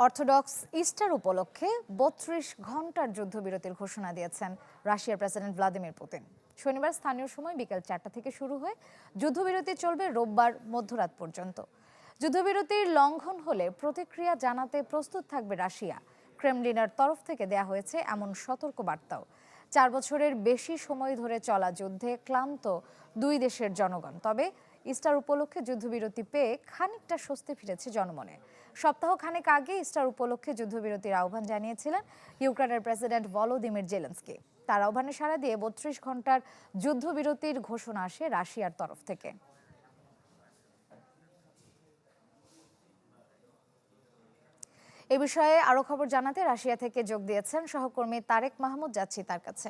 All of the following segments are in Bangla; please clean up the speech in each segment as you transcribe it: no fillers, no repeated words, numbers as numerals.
অর্থোডক্স ইস্টার উপলক্ষে ৩২ ঘন্টার যুদ্ধবিরতির ঘোষণা দিয়েছেন রাশিয়ার প্রেসিডেন্ট ভ্লাদিমির পুতিন। শনিবার স্থানীয় সময় বিকেল ৪টা থেকে শুরু হয়ে যুদ্ধবিরতি চলবে রোববার মধ্যরাত পর্যন্ত। যুদ্ধবিরতির লঙ্ঘন হলে প্রতিক্রিয়া জানাতে প্রস্তুত থাকবে রাশিয়া। ক্রেমলিনের তরফ থেকে দেয়া হয়েছে এমন সতর্ক বার্তাও। ৪ বছরের বেশি সময় ধরে চলা যুদ্ধে ক্লান্ত দুই দেশের জনগণ। তবে ইস্টার উপলক্ষে যুদ্ধবিরতি পেয়ে খানিকটা স্বস্তি ফিরেছে জনমনে। সপ্তাহখানেক আগে ইস্টার উপলক্ষে যুদ্ধবিরতির আহ্বান জানিয়েছিলেন ইউক্রেনের প্রেসিডেন্ট ভলোদিমির জেলেনস্কি। তার আহ্বানে সাড়া দিয়ে ৩২ ঘন্টার যুদ্ধবিরতির ঘোষণা আসে রাশিয়ার তরফ থেকে। এ বিষয়ে আরো খবর জানাতে রাশিয়া থেকে যোগ দিয়েছেন সহকর্মী তারেক মাহমুদ। যাচ্ছি তার কাছে।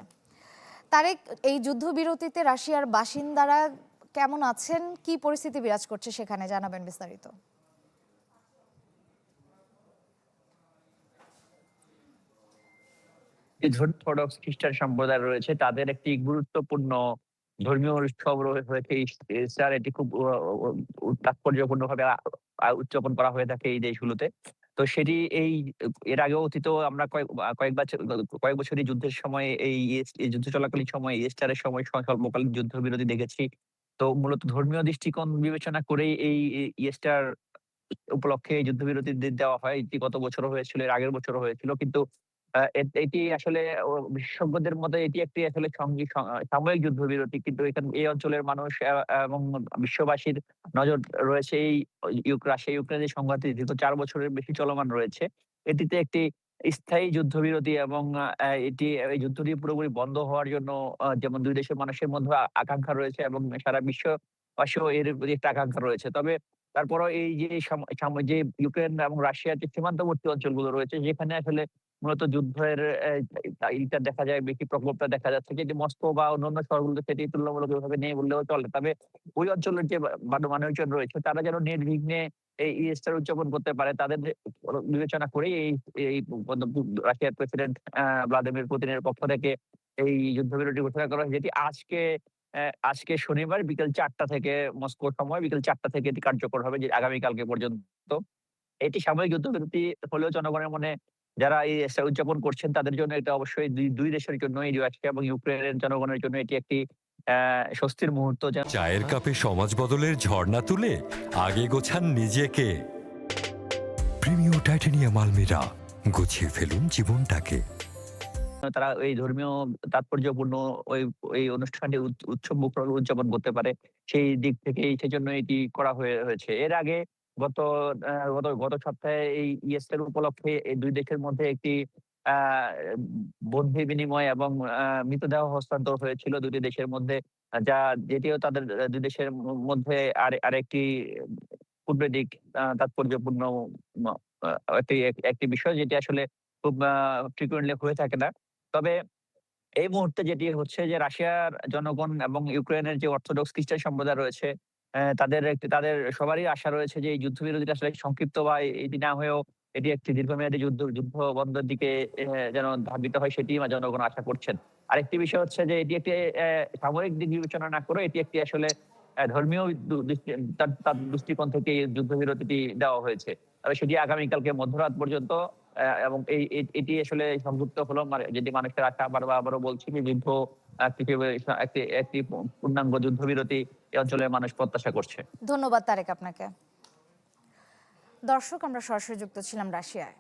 তারেক, এই যুদ্ধবিরতিতে রাশিয়ার বাসিন্দারা কেমন আছেন, কি পরিস্থিতি বিরাজ করছে সেখানে, জানাবেন বিস্তারিত। অর্থোডক্স খ্রিস্টান সম্প্রদায় রয়েছে, তাদের একটি গুরুত্বপূর্ণ ধর্মীয় উৎসব হয়েছে ইস্টার। এটি খুব তাৎপর্যপূর্ণভাবে উদযাপন করা হয়ে থাকে এই দেশগুলোতে। তো সেটি এর আগেও অতীতেও আমরা কয়েক বছরই যুদ্ধের সময় এই যুদ্ধ চলাকালীন সময় ইস্টারের সময় স্বল্পকালীন যুদ্ধবিরতি দেখেছি। তো মূলত ধর্মীয় দৃষ্টিকোণ বিবেচনা করেই ইস্টার উপলক্ষে এই যুদ্ধবিরতি দেওয়া হয়। এটি গত বছরও হয়েছিল, এর আগের বছরও হয়েছিল। কিন্তু এটি আসলে বিশেষজ্ঞদের মতে এটি একটি আসলে সাময়িক যুদ্ধবিরতি। কিন্তু এই অঞ্চলের মানুষ এবং বিশ্ববাসীর নজর রয়েছে রাশিয়া ইউক্রেনের সংঘাতে দীর্ঘ ৪ বছরের বেশি চলমান রয়েছে। এটিতে একটি স্থায়ী যুদ্ধবিরতি এবং এই যুদ্ধটি পুরোপুরি বন্ধ হওয়ার জন্য যেমন ২ দেশের মানুষের মধ্যে আকাঙ্ক্ষা রয়েছে এবং সারা বিশ্ববাসীও এর প্রতি একটা আকাঙ্ক্ষা রয়েছে। তবে তারপরেও এই যে যে ইউক্রেন এবং রাশিয়ার যে সীমান্তবর্তী অঞ্চলগুলো রয়েছে, যেখানে আসলে মূলত যুদ্ধের ইটা দেখা যায়, বেশি প্রকোপটা দেখা যাচ্ছে, যেটি মস্কো বা অন্যান্য শহরগুলোতে সেটি তুলনামূলকভাবে নেই বললেও চলে। তবে ওই অঞ্চলের যে মানুষজন রয়েছে, তারা যেন নির্বিঘ্নে এই ইস্টার উদযাপন করতে পারে, তাদের বিবেচনা করেই এই রাশিয়ার প্রেসিডেন্ট ভ্লাদিমির পুতিনের পক্ষ থেকে এই যুদ্ধবিরতি ঘোষণা করা হয়, যেটি আজকে শনিবার বিকেল ৪টা থেকে, মস্কোর সময় বিকেল ৪টা থেকে এটি কার্যকর হবে, যে আগামীকালকে পর্যন্ত। এটি সাময়িক যুদ্ধবিরতি হলেও জনগণের মনে, যারা এই উদযাপন করছেন তাদের জন্য এটা অবশ্যই দুই দেশের জন্য, রাশিয়া এবং ইউক্রেনের জনগণের জন্য এটি একটি স্বস্তির মুহূর্ত। চায়ের কাপে সমাজ বদলের ঝর্ণা তুলে আগে গোছান নিজেকে। প্রিমিয়াম টাইটানিয়াম আলমিরা, গুছিয়ে ফেলুন জীবনটাকে। তারা এই ধর্মীয় তাৎপর্যপূর্ণ ওই অনুষ্ঠানটি উৎসবমুখর উদযাপন করতে পারে, সেই দিক থেকেই সেজন্য এটি করা হয়েছে। এর আগে গত গত সপ্তাহে এই ইস্টার উপলক্ষে এই ২ দেশের মধ্যে একটি আ বন্ধি বিনিময় এবং মৃতদেহ হস্তান্তর হয়েছিল ২ টি দেশের মধ্যে। যেটিও তাদের ২ দেশের মধ্যে আরেকটি কূটনৈতিক তাৎপর্যপূর্ণ ম আ একটি বিষয়, যেটি আসলে খুব ফ্রিকুয়েন্টলি হয়ে থাকে না। তবে এই মুহূর্তে যেটি হচ্ছে যে রাশিয়ার জনগণ এবং ইউক্রেনের যে অর্থোডক্স খ্রিস্টান সম্প্রদায় রয়েছে, তাদের সবারই আশা রয়েছে যে এই যুদ্ধবিরতিটা আসলে সংক্ষিপ্ত বা এটি না হয়েও এটি একটি দীর্ঘমেয়াদী যুদ্ধ বন্ধের দিকে যেন ধাবিত হয়, সেটি জনগণ আশা করছেন। আরেকটি বিষয় হচ্ছে যে এটি একটি সামরিক দিক বিবেচনা না করে এটি একটি আসলে ধর্মীয় তার দৃষ্টিকোণ থেকে এই যুদ্ধবিরতিটি দেওয়া হয়েছে। তবে সেটি আগামীকালকে মধ্যরাত পর্যন্ত, এবং এটি আসলে সংযুক্ত হলো, যেটি মানুষের আশা। আবারও বলছি যে যুদ্ধ একটি পূর্ণাঙ্গ যুদ্ধবিরতি এই অঞ্চলের মানুষ প্রত্যাশা করছে। ধন্যবাদ তারেক আপনাকে। দর্শক, আমরা সরাসরি যুক্ত ছিলাম রাশিয়ায়।